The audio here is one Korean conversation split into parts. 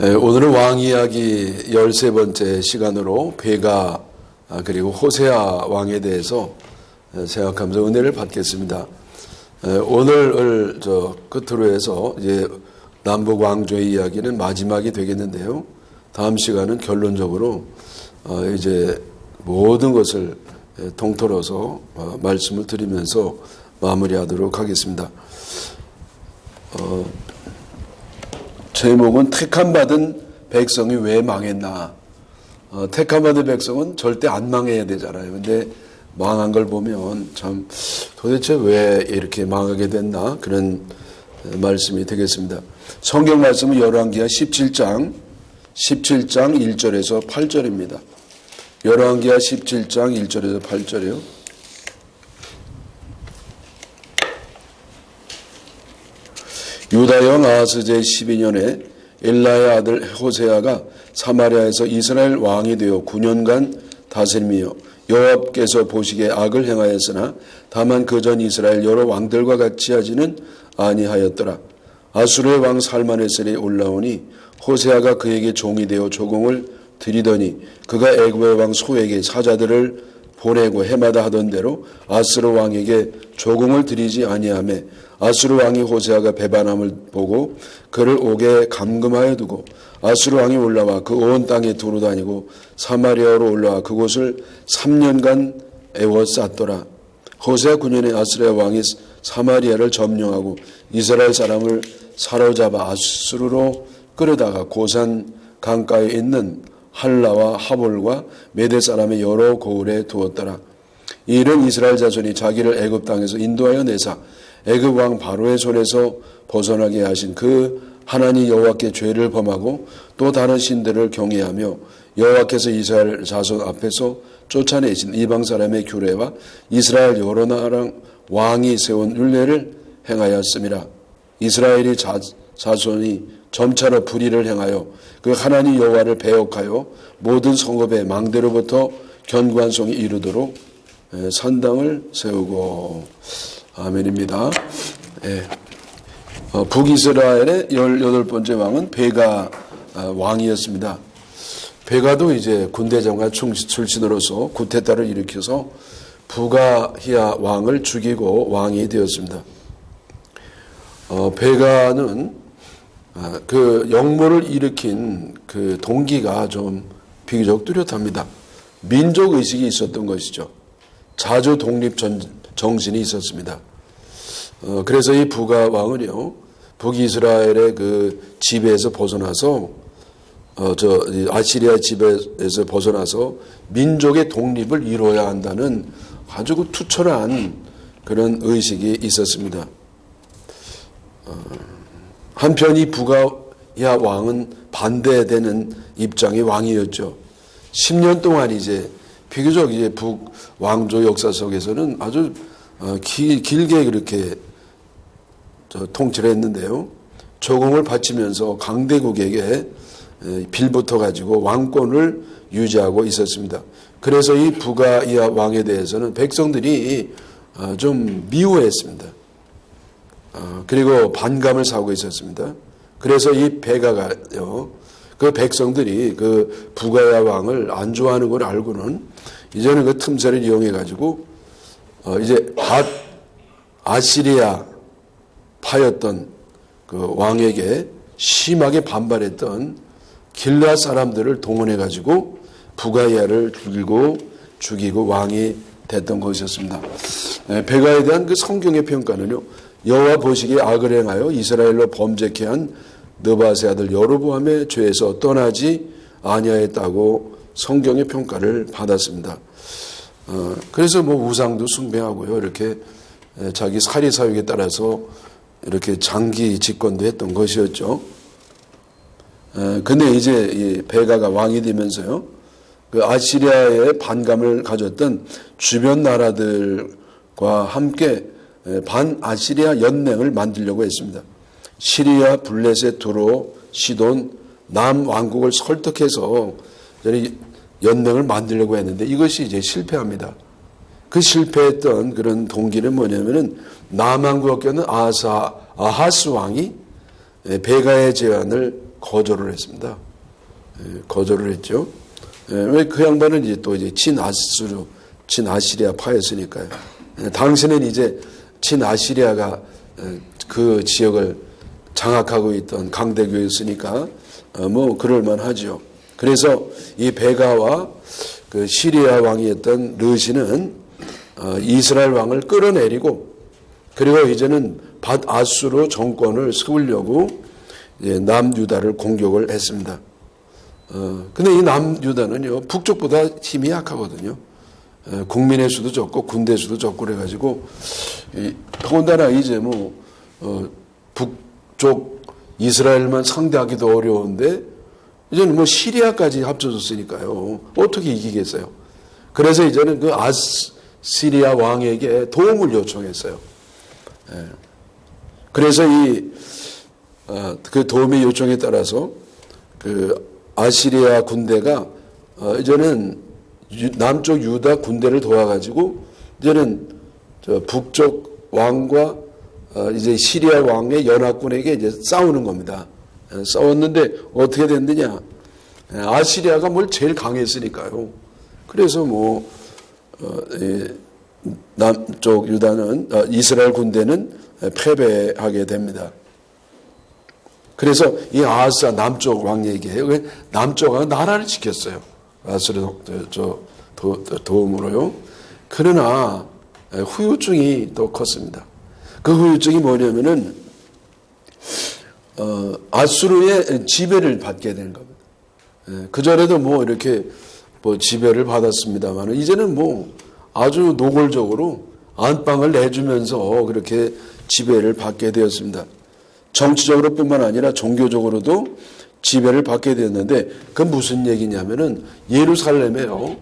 오늘은 왕 이야기 13번째 시간으로 베가 그리고 호세아 왕에 대해서 생각하면서 은혜를 받겠습니다. 오늘을 끝으로 해서 이제 남북 왕조의 이야기는 마지막이 되겠는데요. 다음 시간은 결론적으로 이제 모든 것을 통틀어서 말씀을 드리면서 마무리하도록 하겠습니다. 제목은 택함받은 백성이 왜 망했나. 택함받은 백성은 절대 안 망해야 되잖아요. 근데 망한 걸 보면 참 도대체 왜 이렇게 망하게 됐나, 그런 말씀이 되겠습니다. 성경 말씀은 열왕기하 17장 1절에서 8절입니다. 열왕기하 17장 1절에서 8절이요. 유다 왕 아하스 제12년에 엘라의 아들 호세아가 사마리아에서 이스라엘 왕이 되어 9년간 다스리며 여호와께서 보시기에 악을 행하였으나 다만 그전 이스라엘 여러 왕들과 같이 하지는 아니하였더라. 아수르의 왕 살마네셀이 올라오니 호세아가 그에게 종이 되어 조공을 드리더니 그가 애굽의 왕 소에게 사자들을 보내고 해마다 하던 대로 아수르 왕에게 조공을 드리지 아니하며 아수르 왕이 호세아가 배반함을 보고 그를 옥에 감금하여 두고 아수르 왕이 올라와 그 온 땅에 두루 다니고 사마리아로 올라와 그곳을 3년간 애워쌌더라. 호세아 9년에 아수르 왕이 사마리아를 점령하고 이스라엘 사람을 사로잡아 아수르로 끌어다가 고산 강가에 있는 할라와 하볼과 메대 사람의 여러 고을에 두었더라. 이 일은 이스라엘 자손이 자기를 애굽 땅에서 인도하여 내사 애굽 왕 바로의 손에서 벗어나게 하신 그 하나님 여호와께 죄를 범하고 또 다른 신들을 경외하며 여호와께서 이스라엘 자손 앞에서 쫓아내신 이방 사람의 규례와 이스라엘 여러 나라 왕이 세운 율례를 행하였음이라. 이스라엘이 자손이 점차로 불의를 행하여 그 하나님 여호와를 배역하여 모든 성읍의 망대로부터 견고한 성이 이르도록 산당을 세우고. 아멘입니다. 북이스라엘의 18번째 왕은 베가 왕이었습니다. 베가도 이제 군대장관 출신으로서 구테타를 일으켜서 부가히야 왕을 죽이고 왕이 되었습니다. 베가는 그 역모를 일으킨 그 동기가 좀 비교적 뚜렷합니다. 민족 의식이 있었던 것이죠. 자주 독립 정신이 있었습니다. 그래서 이 부가 왕은요, 북이스라엘의 그 지배에서 벗어나서 아시리아 지배에서 벗어나서 민족의 독립을 이루어야 한다는 아주 투철한 그런 의식이 있었습니다. 한편 이 부가야 왕은 반대되는 입장의 왕이었죠. 10년 동안 이제 비교적 이제 북왕조 역사 속에서는 아주 길게 그렇게 통치를 했는데요. 조공을 바치면서 강대국에게 빌붙어 가지고 왕권을 유지하고 있었습니다. 그래서 이 부가야 왕에 대해서는 백성들이 좀 미워했습니다. 그리고 반감을 사고 있었습니다. 그래서 이 베가가요, 그 백성들이 그 부가야 왕을 안 좋아하는 걸 알고는 이제는 그 틈새를 이용해 가지고 이제 아시리아 파였던 그 왕에게 심하게 반발했던 길라 사람들을 동원해 가지고 부가야를 죽이고 왕이 됐던 것이었습니다. 베가에 대한 그 성경의 평가는요, 여호와 보시기에 악을 행하여 이스라엘로 범죄케 한 느바세 아들 여로보암의 죄에서 떠나지 아니하였다고 성경의 평가를 받았습니다. 그래서 뭐 우상도 숭배하고요, 이렇게 자기 사리 사욕에 따라서 이렇게 장기 집권도 했던 것이었죠. 근데 이제 이 베가가 왕이 되면서요, 그 아시리아에 반감을 가졌던 주변 나라들과 함께 반아시리아 연맹을 만들려고 했습니다. 시리아, 블레셋, 두로, 시돈, 남왕국을 설득해서 연맹을 만들려고 했는데 이것이 이제 실패합니다. 그 실패했던 그런 동기는 뭐냐면은 남왕국이었는 아하스 왕이 베가의 제안을 거절을 했습니다. 거절을 했죠. 왜 그 양반은 이제 또 이제 친아시리아 파였으니까요. 당시는 이제 친아시리아가 그 지역을 장악하고 있던 강대교였으니까 뭐 그럴만 하죠. 그래서 이 베가와 그 시리아 왕이었던 르시는 이스라엘 왕을 끌어내리고 그리고 이제는 밧아수르 정권을 세우려고 남유다를 공격을 했습니다. 근데 이 남유다는요 북쪽보다 힘이 약하거든요. 국민의 수도 적고 군대 수도 적고 그래가지고 더군다나 이제 뭐 북쪽 이스라엘만 상대하기도 어려운데 이제는 뭐 시리아까지 합쳐졌으니까요. 어떻게 이기겠어요? 그래서 이제는 그 아시리아 왕에게 도움을 요청했어요. 그래서 그 도움의 요청에 따라서 그 아시리아 군대가 이제는 남쪽 유다 군대를 도와가지고 이제는 북쪽 왕과 이제 시리아 왕의 연합군에게 이제 싸우는 겁니다. 싸웠는데 어떻게 됐느냐? 아시리아가 뭘 제일 강했으니까요. 그래서 뭐 남쪽 유다는 이스라엘 군대는 패배하게 됩니다. 그래서 이 아하스가 남쪽 왕에게 남쪽 왕은 나라를 지켰어요. 아하스의 도움으로요. 그러나 후유증이 또 컸습니다. 그 후유증이 뭐냐면은 아수르의 지배를 받게 되는 겁니다. 그 전에도 뭐 이렇게 뭐 지배를 받았습니다만 이제는 뭐 아주 노골적으로 안방을 내주면서 그렇게 지배를 받게 되었습니다. 정치적으로뿐만 아니라 종교적으로도 지배를 받게 되었는데 그건 무슨 얘기냐면은 예루살렘에요.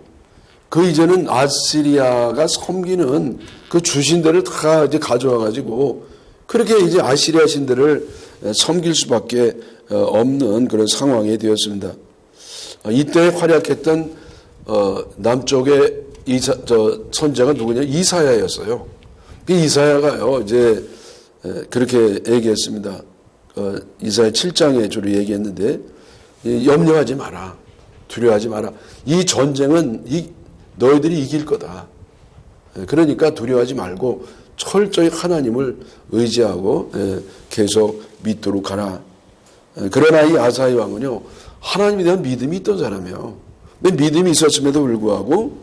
그 이제는 아시리아가 섬기는 그 주신들을 다 이제 가져와 가지고 그렇게 이제 아시리아 신들을 섬길 수밖에 없는 그런 상황이 되었습니다. 이때 활약했던 남쪽의 선지자가 누구냐? 이사야였어요. 그 이사야가요 이제 그렇게 얘기했습니다. 이사야 7장에 주로 얘기했는데 염려하지 마라. 두려워하지 마라. 이 전쟁은 너희들이 이길 거다. 그러니까 두려워하지 말고 철저히 하나님을 의지하고 계속 믿도록 하라. 그러나 이 아사야 왕은요. 하나님에 대한 믿음이 있던 사람이에요. 근데 믿음이 있었음에도 불구하고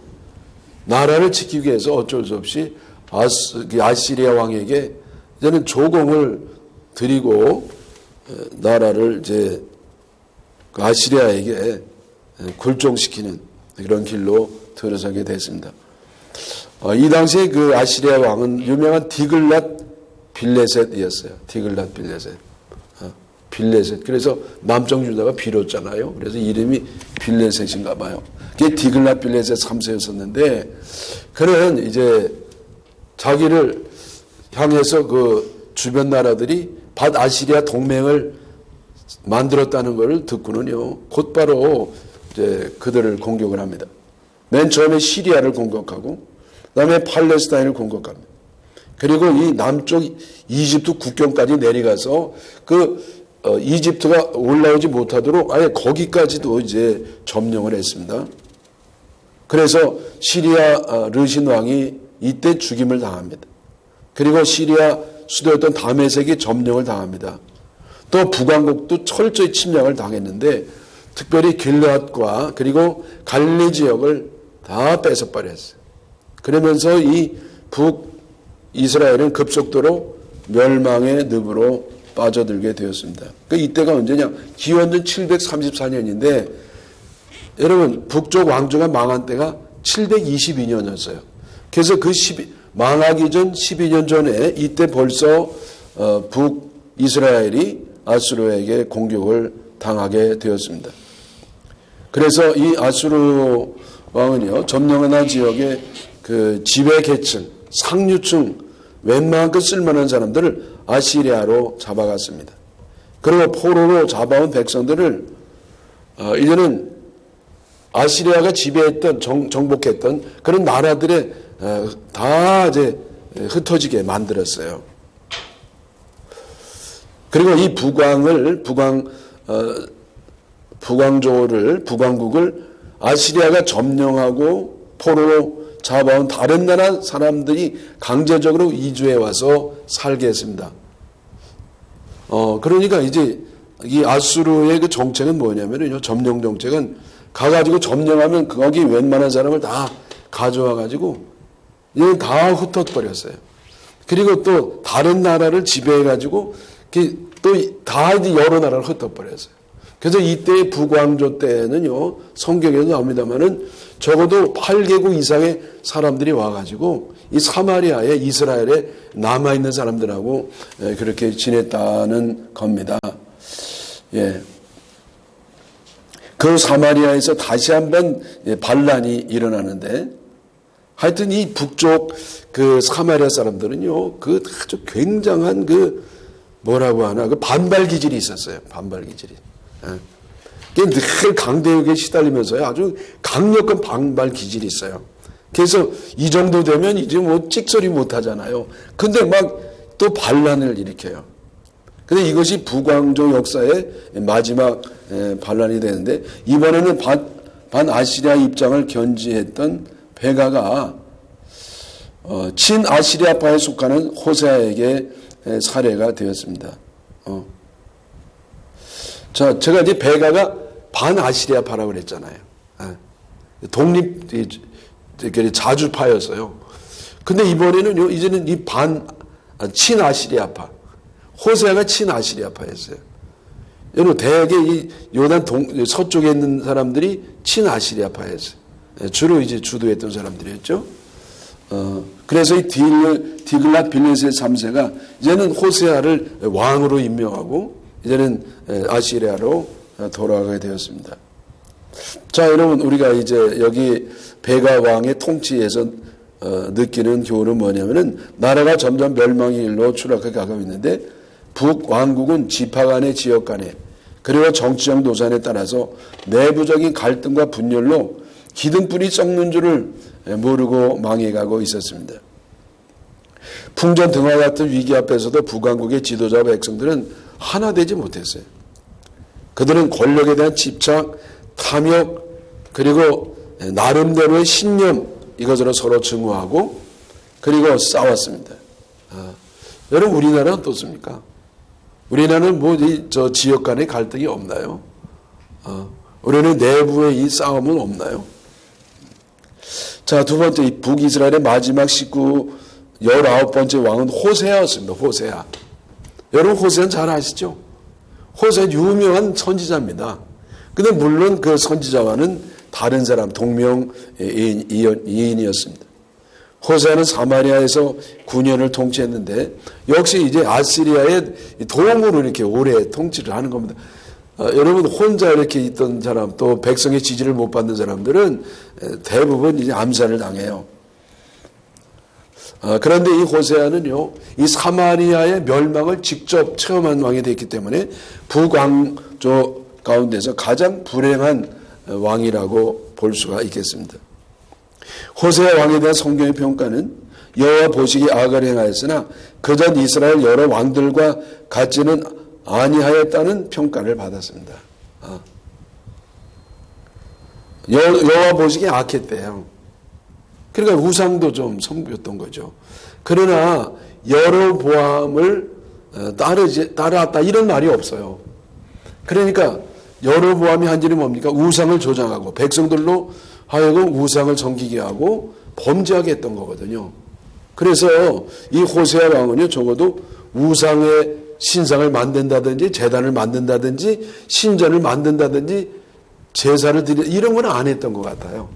나라를 지키기 위해서 어쩔 수 없이 아시리아 왕에게 이제는 조공을 드리고 나라를 이제 아시리아에게 굴종시키는 그런 길로 들어서게 됐습니다. 이 당시에 그 아시리아 왕은 유명한 디글랏 빌레셋이었어요. 디글랏 빌레셋. 빌레셋. 그래서 남쪽 유다가 비롯잖아요. 그래서 이름이 빌레셋인가 봐요. 그게 디글랏 빌레셋 3세였었는데 그는 이제 자기를 향해서 그 주변 나라들이 밧아시리아 동맹을 만들었다는 것을 듣고는요, 곧바로 이제 그들을 공격을 합니다. 맨 처음에 시리아를 공격하고, 그다음에 팔레스타인을 공격합니다. 그리고 이 남쪽 이집트 국경까지 내려가서 이집트가 올라오지 못하도록 아예 거기까지도 이제 점령을 했습니다. 그래서 시리아 르신 왕이 이때 죽임을 당합니다. 그리고 시리아 수도였던 다메섹이 점령을 당합니다. 또 북왕국도 철저히 침략을 당했는데 특별히 길르앗과 그리고 갈리 지역을 다 뺏어버렸어요. 그러면서 이 북이스라엘은 급속도로 멸망의 늪으로 빠져들게 되었습니다. 이때가 언제냐? 기원전 734년인데 여러분 북쪽 왕조가 망한 때가 722년이었어요. 그래서 망하기 전 12년 전에 이때 벌써 북이스라엘이 아수르에게 공격을 당하게 되었습니다. 그래서 이 아수르 왕은요, 점령한 지역의 그 지배 계층, 상류층, 웬만큼 쓸만한 사람들을 아시리아로 잡아갔습니다. 그리고 포로로 잡아온 백성들을 이제는 아시리아가 지배했던 정복했던 그런 나라들에 다 이제 흩어지게 만들었어요. 그리고 이 북왕 북왕국을 아시리아가 점령하고 포로로 잡아온 다른 나라 사람들이 강제적으로 이주해 와서 살게 했습니다. 그러니까 이제 이 아수르의 그 정책은 뭐냐면요. 점령 정책은 가가지고 점령하면 거기 웬만한 사람을 다 가져와가지고 얘는 다 흩어버렸어요. 그리고 또 다른 나라를 지배해가지고 또 다 여러 나라를 흩어버렸어요. 그래서 이때 북왕조 때는요, 성경에도 나옵니다만은 적어도 8개국 이상의 사람들이 와가지고 이 사마리아에 이스라엘에 남아있는 사람들하고 그렇게 지냈다는 겁니다. 예. 그 사마리아에서 다시 한번 반란이 일어나는데 하여튼 이 북쪽 그 사마리아 사람들은요, 그 아주 굉장한 뭐라고 하나, 그 반발 기질이 있었어요. 반발 기질이. 늘 강대국에 시달리면서요, 아주 강력한 반발 기질이 있어요. 그래서 이 정도 되면 이제 뭐 찍소리 못 하잖아요. 근데 막 또 반란을 일으켜요. 근데 이것이 북왕조 역사의 마지막 반란이 되는데, 이번에는 반아시리아 입장을 견지했던 베가가 친아시리아파에 속하는 호세아에게 살해가 되었습니다. 자, 제가 이제 베가가 반아시리아파라고 그랬잖아요. 독립 자주파였어요. 근데 이번에는요, 이제는 이 친아시리아파, 호세아가 친아시리아파였어요. 여러분, 대개 이 요단 서쪽에 있는 사람들이 친아시리아파였어요. 주로 이제 주도했던 사람들이었죠. 그래서 이 디글랏 빌레셋 3세가 이제는 호세아를 왕으로 임명하고 이제는 아시리아로 돌아가게 되었습니다. 자, 여러분, 우리가 이제 여기 베가 왕의 통치에서 느끼는 교훈은 뭐냐면은 나라가 점점 멸망의 일로 추락해 가고 있는데 북왕국은 지파 간의 지역 간에 그리고 정치적 노선에 따라서 내부적인 갈등과 분열로 기둥불이 썩는 줄을 모르고 망해가고 있었습니다. 풍전 등화 같은 위기 앞에서도 북왕국의 지도자와 백성들은 하나 되지 못했어요. 그들은 권력에 대한 집착, 탐욕, 그리고 나름대로의 신념, 이것으로 서로 증오하고 그리고 싸웠습니다. 여러분, 우리나라는 어떻습니까? 우리나라는 저 지역 간의 갈등이 없나요? 우리는 내부의 이 싸움은 없나요? 자, 두 번째, 이 북이스라엘의 마지막 19번째 왕은 호세아였습니다. 호세아. 여러분, 호세아는 잘 아시죠? 호세아 유명한 선지자입니다. 근데 물론 그 선지자와는 다른 사람, 동명이인이었습니다. 호세아는 사마리아에서 9년을 통치했는데 역시 이제 아시리아의 도움으로 이렇게 오래 통치를 하는 겁니다. 여러분, 혼자 이렇게 있던 사람, 또 백성의 지지를 못 받는 사람들은 대부분 이제 암살을 당해요. 그런데 이 호세아는요, 이 사마리아의 멸망을 직접 체험한 왕이 됐기 때문에 북왕조 가운데서 가장 불행한 왕이라고 볼 수가 있겠습니다. 호세아 왕에 대한 성경의 평가는 여호와 보시기에 악을 행하였으나 그전 이스라엘 여러 왕들과 같지는 아니하였다는 평가를 받았습니다. 여호와 보시기에 악했대요. 그러니까 우상도 좀 섬겼던 거죠. 그러나 여로보암을 따라왔다 이런 말이 없어요. 그러니까 여로보암이 한 일이 뭡니까? 우상을 조장하고 백성들로 하여금 우상을 섬기게 하고 범죄하게 했던 거거든요. 그래서 이 호세아 왕은요, 적어도 우상의 신상을 만든다든지 재단을 만든다든지 신전을 만든다든지 제사를 이런 건 안 했던 것 같아요.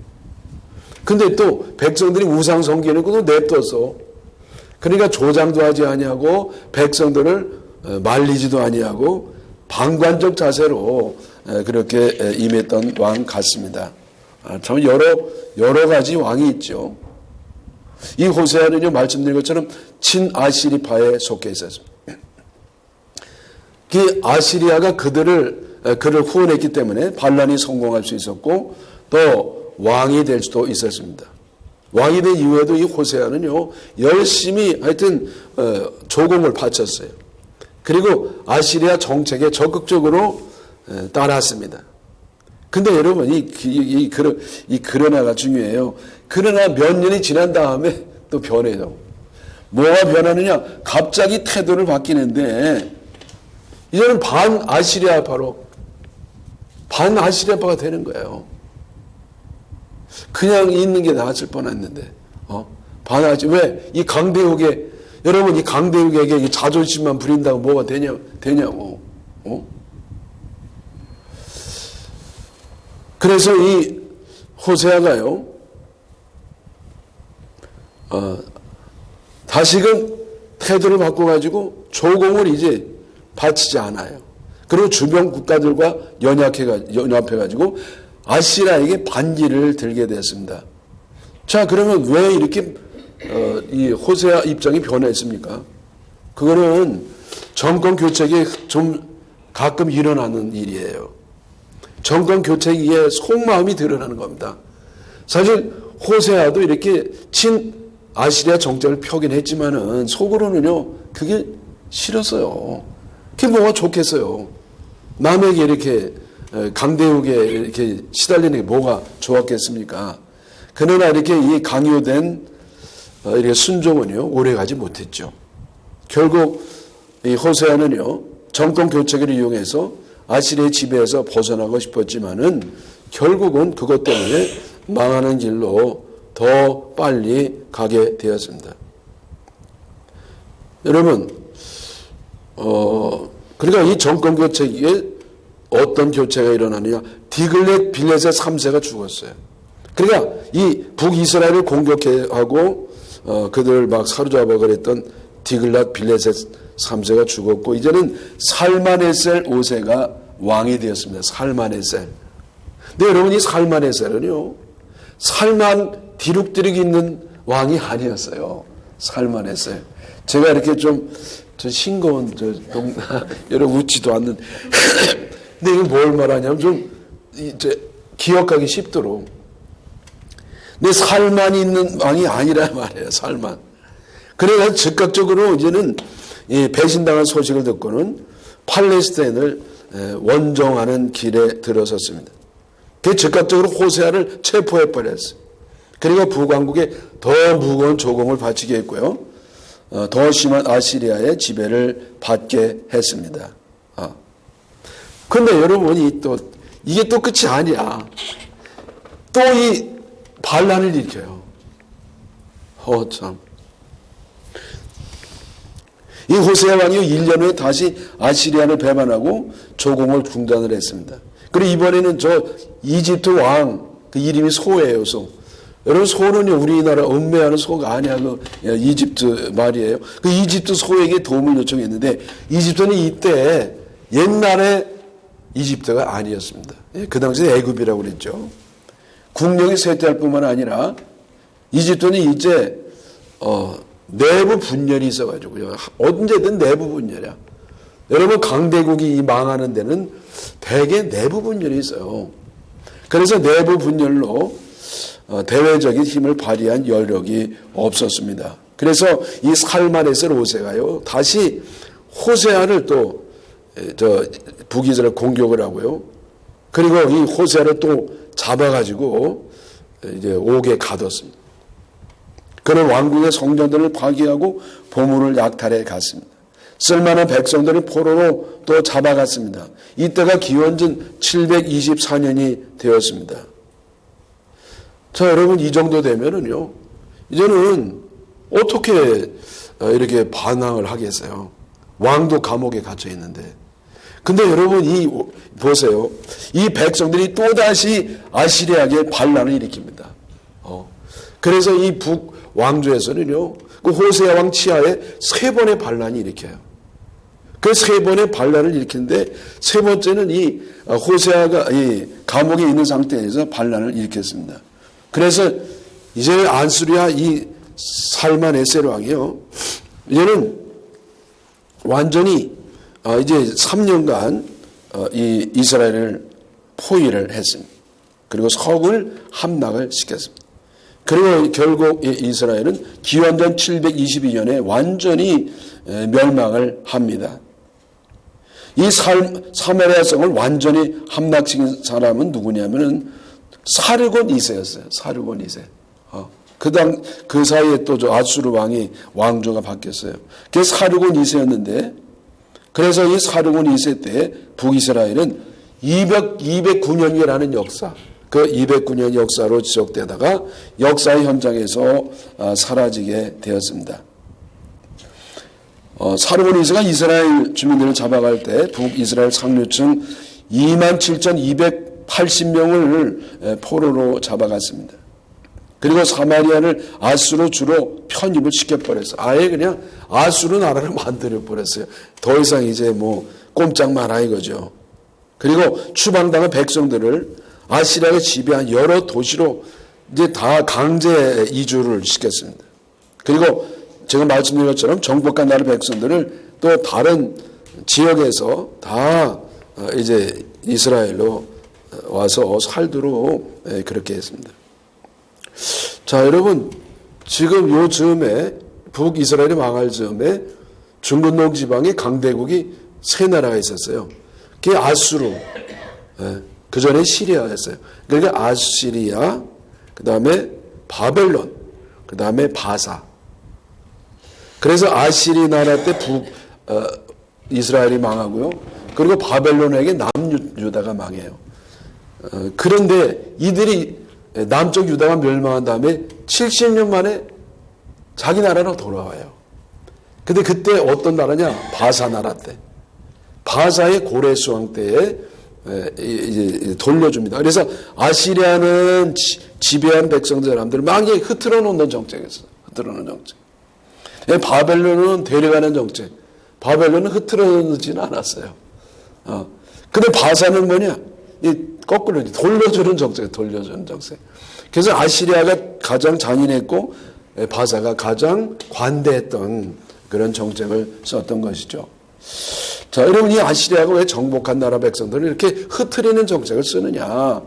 근데 또 백성들이 우상 섬기는 것도 냅뒀어. 그러니까 조장도 하지 아니하고 백성들을 말리지도 아니하고 방관적 자세로 그렇게 임했던 왕 같습니다. 참 여러 가지 왕이 있죠. 이 호세아는요, 말씀드린 것처럼 친아시리파에 속해 있었습니다. 그 아시리아가 그를 후원했기 때문에 반란이 성공할 수 있었고 또 왕이 될 수도 있었습니다. 왕이 된 이후에도 이 호세아는요, 열심히 하여튼 조공을 바쳤어요. 그리고 아시리아 정책에 적극적으로 따랐습니다. 근데 여러분, 이 그러나가 중요해요. 그러나 몇 년이 지난 다음에 또 변해요. 뭐가 변하느냐? 갑자기 태도를 바뀌는데, 이제는 반아시리아파로, 반아시리아파가 되는 거예요. 그냥 있는 게 나았을 뻔했는데, 왜? 이 강대국에, 여러분, 이 강대국에게 이 자존심만 부린다고 뭐가 되냐고. 그래서 이 호세아가요, 다시금 태도를 바꿔가지고 조공을 이제 바치지 않아요. 그리고 주변 국가들과 연합해가지고 아시리아에게 반기를 들게 됐습니다. 자, 그러면 왜 이렇게 이 호세아 입장이 변했습니까? 그거는 정권 교체에 좀 가끔 일어나는 일이에요. 정권 교체기에 속마음이 드러나는 겁니다. 사실 호세아도 이렇게 친 아시리아 정책을 펴긴 했지만은 속으로는요, 그게 싫었어요. 그게 뭐가 좋겠어요. 남에게 이렇게 강대국에 이렇게 시달리는 게 뭐가 좋았겠습니까? 그러나 이렇게 이 강요된 이렇게 순종은요, 오래가지 못했죠. 결국 이 호세아는요, 정권 교체기를 이용해서 아시리아의 지배에서 벗어나고 싶었지만은 결국은 그것 때문에 망하는 길로 더 빨리 가게 되었습니다. 여러분, 그러니까 이 정권 교체기에 어떤 교체가 일어나느냐? 디글렛 빌렛의 3세가 죽었어요. 그러니까 이 북이스라엘을 공격하고 그들을 막 사로잡아 그랬던 디글렛 빌렛의 3세가 죽었고, 이제는 살마네셀 5세가 왕이 되었습니다. 살마네셀. 근데 여러분, 이 살마네셀은요, 살만 디룩디룩 있는 왕이 아니었어요. 살마네셀. 제가 이렇게 좀 싱거운 여러분 웃지도 않는 근데 이거 뭘 말하냐면 좀 기억하기 쉽도록, 근데 살만이 있는 왕이 아니란 말이에요. 살만. 그래서 즉각적으로 이제는 이 배신당한 소식을 듣고는 팔레스타인을 원정하는 길에 들어섰습니다. 그 즉각적으로 호세아를 체포해버렸어요. 그리고 북왕국에 더 무거운 조공을 바치게 했고요, 더 심한 아시리아의 지배를 받게 했습니다. 그런데 여러분이 이게 또 끝이 아니야. 또 이 반란을 일으켜요. 참. 이 호세아 왕이 1년 후에 다시 아시리아를 배반하고 조공을 중단을 했습니다. 그리고 이번에는 저 이집트 왕, 그 이름이 소예요, 소. 여러분, 소는요, 우리나라 음매하는 소가 아니야. 그 이집트 말이에요. 그 이집트 소에게 도움을 요청했는데, 이집트는 이때 옛날에 이집트가 아니었습니다. 그 당시에 애굽이라고 그랬죠. 국력이 쇠퇴할 뿐만 아니라 이집트는 이제 내부 분열이 있어가지고요. 언제든 내부 분열이야. 여러분, 강대국이 망하는 데는 대개 내부 분열이 있어요. 그래서 내부 분열로 대외적인 힘을 발휘한 여력이 없었습니다. 그래서 이 살마네셀 5세가요, 다시 호세아를 또 북이스라엘 공격을 하고요. 그리고 이 호세아를 또 잡아가지고 이제 옥에 가뒀습니다. 그는 왕궁의 성전들을 파괴하고 보물을 약탈해 갔습니다. 쓸만한 백성들을 포로로 또 잡아갔습니다. 이때가 기원전 724년이 되었습니다. 자, 여러분, 이 정도 되면은요, 이제는 어떻게 이렇게 반항을 하겠어요? 왕도 감옥에 갇혀 있는데. 근데 여러분, 보세요. 이 백성들이 또다시 아시리아에게 반란을 일으킵니다. 그래서 이 북왕조에서는요, 그 호세아 왕 치하에 3번의 반란이 일으켜요. 그 3번의 반란을 일으키는데, 3번째는 이 호세아가 이 감옥에 있는 상태에서 반란을 일으켰습니다. 그래서 이제 안수리아 이 살마네셀 왕이요, 이제는 완전히 이제 3년간 이 이스라엘을 포위를 했습니다. 그리고 석을 함락을 시켰습니다. 그리고 결국 이스라엘은 기원전 722년에 완전히 멸망을 합니다. 이 사마리아 성을 완전히 함락시킨 사람은 누구냐면은 사르곤 2세였어요. 사르곤 2세. 그 사이에 또 저 아수르 왕이 왕조가 바뀌었어요. 그게 사르곤 2세였는데, 그래서 이 사르곤 2세 때 북이스라엘은 209년이라는 역사, 그 209년 역사로 지적되다가 역사의 현장에서 사라지게 되었습니다. 사르곤 2세가 이스라엘 주민들을 잡아갈 때 북이스라엘 상류층 27,280명을 포로로 잡아갔습니다. 그리고 사마리아를 아수르 주로 편입을 시켜버렸어요. 아예 그냥 아수르 나라를 만들어버렸어요. 더 이상 이제 뭐 꼼짝 마라 이거죠. 그리고 추방당한 백성들을 아시리아가 지배한 여러 도시로 이제 다 강제 이주를 시켰습니다. 그리고 제가 말씀드린 것처럼 정복한 나라 백성들을 또 다른 지역에서 다 이제 이스라엘로 와서 살도록 그렇게 했습니다. 자, 여러분, 지금 요 즈음에 북이스라엘이 망할 즈음에 중근동 지방에 강대국이 세 나라가 있었어요. 그게 아수르, 그 전에 시리아였어요. 그러니까 아시리아, 그 다음에 바벨론, 그 다음에 바사. 그래서 아시리 나라 때 이스라엘이 망하고요. 그리고 바벨론에게 남유다가 망해요. 그런데 이들이 남쪽 유다가 멸망한 다음에 70년 만에 자기 나라로 돌아와요. 근데 그때 어떤 나라냐? 바사 나라 때. 바사의 고레스왕 때에 이제 돌려줍니다. 그래서 아시리아는 지배한 백성들을 막 흐트러 놓는 정책이었어요. 흐트러 놓는 정책. 바벨론은 데려가는 정책. 바벨론은 흐트러 놓지는 않았어요. 근데 바사는 뭐냐? 거꾸로 돌려주는 정책, 돌려주는 정책. 그래서 아시리아가 가장 잔인했고 바사가 가장 관대했던 그런 정책을 썼던 것이죠. 자, 여러분, 이 아시리아가 왜 정복한 나라 백성들을 이렇게 흐트리는 정책을 쓰느냐?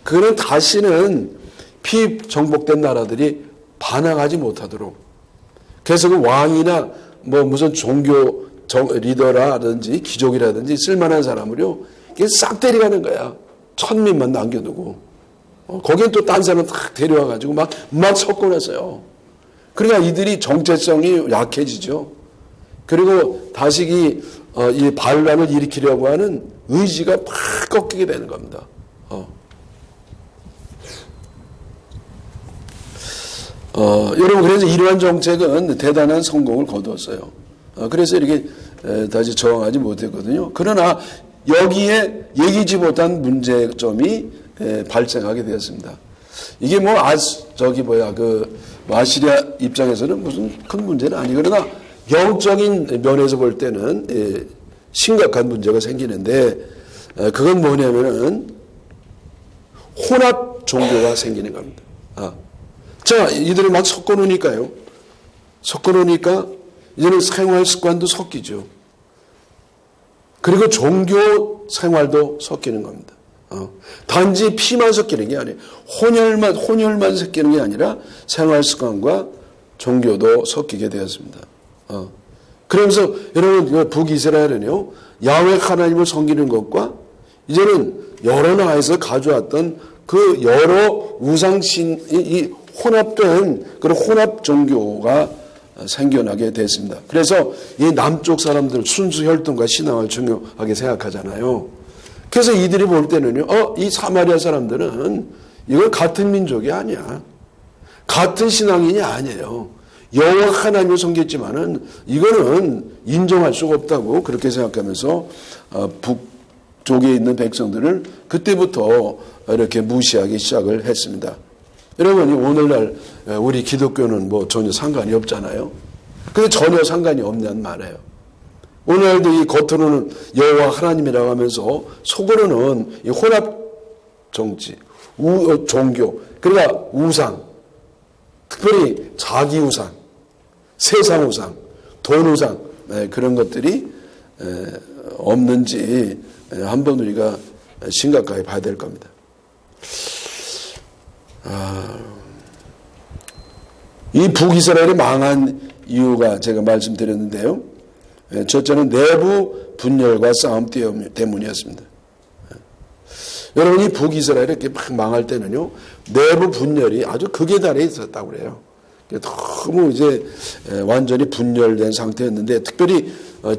그는 다시는 피정복된 나라들이 반항하지 못하도록. 그래서 그 왕이나 뭐 무슨 종교 리더라든지 귀족이라든지 쓸만한 사람을요, 이게 싹 데려가는 거야. 천민만 남겨두고. 거긴 또 딴 사람 딱 데려와가지고 막 섞어냈어요. 그러니까 이들이 정체성이 약해지죠. 그리고 다시 이 반란을 일으키려고 하는 의지가 팍 꺾이게 되는 겁니다. 여러분, 그래서 이러한 정책은 대단한 성공을 거두었어요. 그래서 이렇게 다시 저항하지 못했거든요. 그러나 여기에 예기치 못한 문제점이 발생하게 되었습니다. 이게 뭐 아시리아 입장에서는 무슨 큰 문제는 아니, 그러나 영적인 면에서 볼 때는 심각한 문제가 생기는데, 그건 뭐냐면은 혼합 종교가 생기는 겁니다. 자, 이들을 막 섞어놓으니까요. 섞어놓으니까 이제는 생활 습관도 섞이죠. 그리고 종교 생활도 섞이는 겁니다. 단지 피만 섞이는 게 아니에요. 혼혈만 섞이는 게 아니라 생활 습관과 종교도 섞이게 되었습니다. 그러면서 여러분, 북이스라엘은요, 야훼 하나님을 섬기는 것과 이제는 여러 나라에서 가져왔던 그 여러 우상신이 혼합된 그런 혼합 종교가 생겨나게 됐습니다. 그래서 이 남쪽 사람들 순수 혈통과 신앙을 중요하게 생각하잖아요. 그래서 이들이 볼 때는요, 이 사마리아 사람들은 이건 같은 민족이 아니야. 같은 신앙인이 아니에요. 여호와 하나님을 섬겼지만은 이거는 인정할 수가 없다고 그렇게 생각하면서 북쪽에 있는 백성들을 그때부터 이렇게 무시하기 시작을 했습니다. 여러분, 오늘날 우리 기독교는 뭐 전혀 상관이 없잖아요. 근데 전혀 상관이 없냐는 말이에요. 오늘날도 이 겉으로는 여호와 하나님이라고 하면서 속으로는 이 혼합 정치, 종교, 그러니까 우상, 특별히 자기 우상, 세상 우상, 돈 우상, 그런 것들이 없는지 한번 우리가 심각하게 봐야 될 겁니다. 이 북이스라엘이 망한 이유가 제가 말씀드렸는데요. 첫째는 내부 분열과 싸움 때문이었습니다. 여러분이 북이스라엘이 이렇게 막 망할 때는요, 내부 분열이 아주 극에 달해 있었다고 그래요. 너무 이제 완전히 분열된 상태였는데, 특별히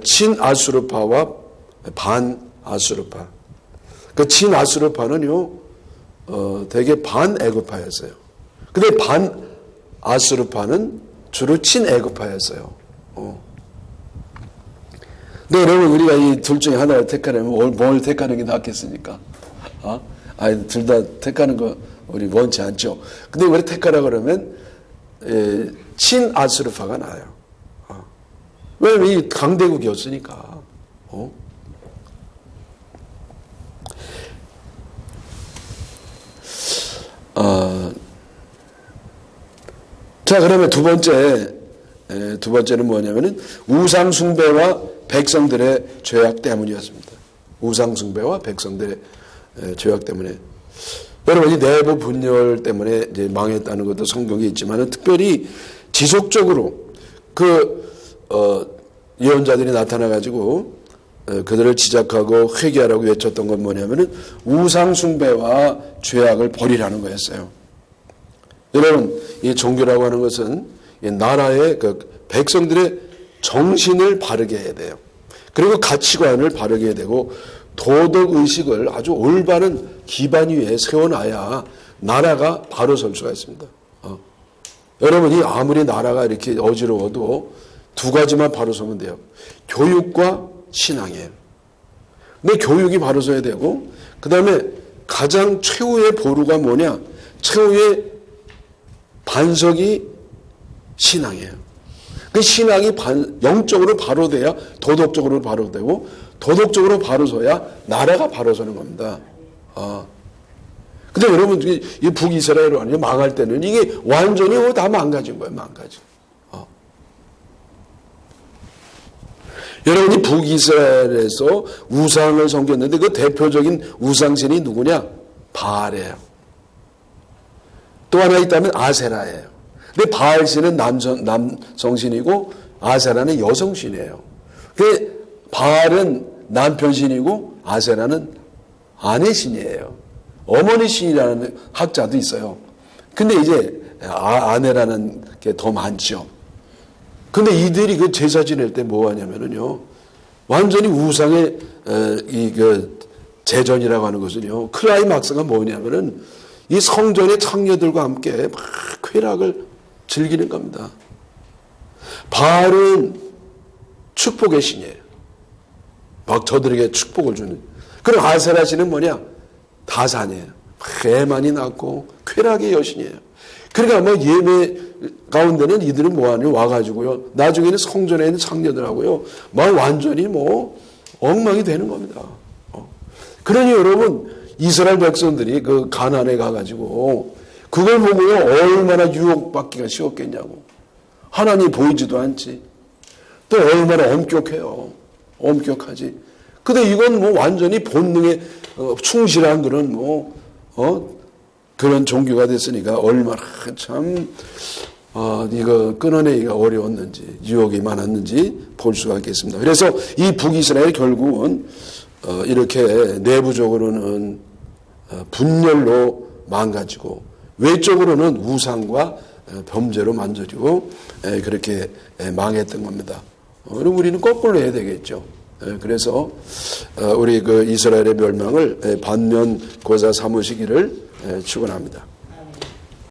친아수르파와 반아수르파. 그 친아수르파는요, 되게 반애굽파였어요. 근데 반아수르파는 주로 친애굽파였어요. 근데 여러분, 우리가 이 둘 중에 하나를 택하려면 뭘 택하는 게 낫겠습니까? 둘 다 택하는 거 우리 원치 않죠. 근데 왜 택하라 그러면 친아수르파가 나아요. 왜냐면 이 강대국이었으니까. 자, 그러면 두 번째는 뭐냐면은 우상숭배와 백성들의 죄악 때문이었습니다. 우상숭배와 백성들의 죄악 때문에. 여러분, 이 내부 분열 때문에 이제 망했다는 것도 성경에 있지만은, 특별히 지속적으로 예언자들이 나타나가지고 그들을 지적하고 회개하라고 외쳤던 건 뭐냐면은 우상숭배와 죄악을 버리라는 거였어요. 여러분, 이 종교라고 하는 것은 이 나라의 백성들의 정신을 바르게 해야 돼요. 그리고 가치관을 바르게 해야 되고, 도덕의식을 아주 올바른 기반 위에 세워놔야 나라가 바로 설 수가 있습니다. 여러분이 아무리 나라가 이렇게 어지러워도 두 가지만 바로 서면 돼요. 교육과 신앙이에요. 근데 교육이 바로 서야 되고, 그 다음에 가장 최후의 보루가 뭐냐? 최후의 반석이 신앙이에요. 그 신앙이 영적으로 바로 돼야 도덕적으로 바로 되고, 도덕적으로 바로 서야 나라가 바로 서는 겁니다. 근데 여러분, 이 북이스라엘 완전히 망할 때는 이게 완전히 다 망가진 거예요, 망가진. 여러분이 북이스라엘에서 우상을 섬겼는데 그 대표적인 우상신이 누구냐? 바알이에요. 또 하나 있다면 아세라예요. 근데 바알신은 남성신이고 아세라는 여성신이에요. 그 바알은 남편신이고 아세라는 아내신이에요. 어머니신이라는 학자도 있어요. 근데 이제 아내라는 게 더 많죠. 근데 이들이 그 제사 지낼 때 뭐 하냐면은요, 완전히 우상의 제전이라고 하는 것은요, 클라이막스가 뭐냐면은 이 성전의 창녀들과 함께 막 쾌락을 즐기는 겁니다. 바알은 축복의 신이에요. 막 저들에게 축복을 주는. 그럼 아세라 신은 뭐냐? 다산이에요. 애 많이 낳고 쾌락의 여신이에요. 그러니까 뭐 예배 가운데는 이들은 뭐하냐? 와가지고요, 나중에는 성전에 있는 창녀들하고요, 막 완전히 뭐 엉망이 되는 겁니다. 그러니 여러분, 이스라엘 백성들이 그 가나안에 가가지고 그걸 보고요, 얼마나 유혹받기가 쉬웠겠냐고. 하나님 보이지도 않지. 또 얼마나 엄격해요. 엄격하지. 근데 이건 뭐 완전히 본능에 충실한 그런 그런 종교가 됐으니까 얼마나 참 이거 끊어내기가 어려웠는지, 유혹이 많았는지 볼 수가 있겠습니다. 그래서 이 북이스라엘 결국은 이렇게 내부적으로는 분열로 망가지고, 외적으로는 우상과 범죄로 만져지고 그렇게 망했던 겁니다. 그럼 우리는 거꾸로 해야 되겠죠. 그래서 우리 그 이스라엘의 멸망을 반면 고사 삼으시기를 축원합니다.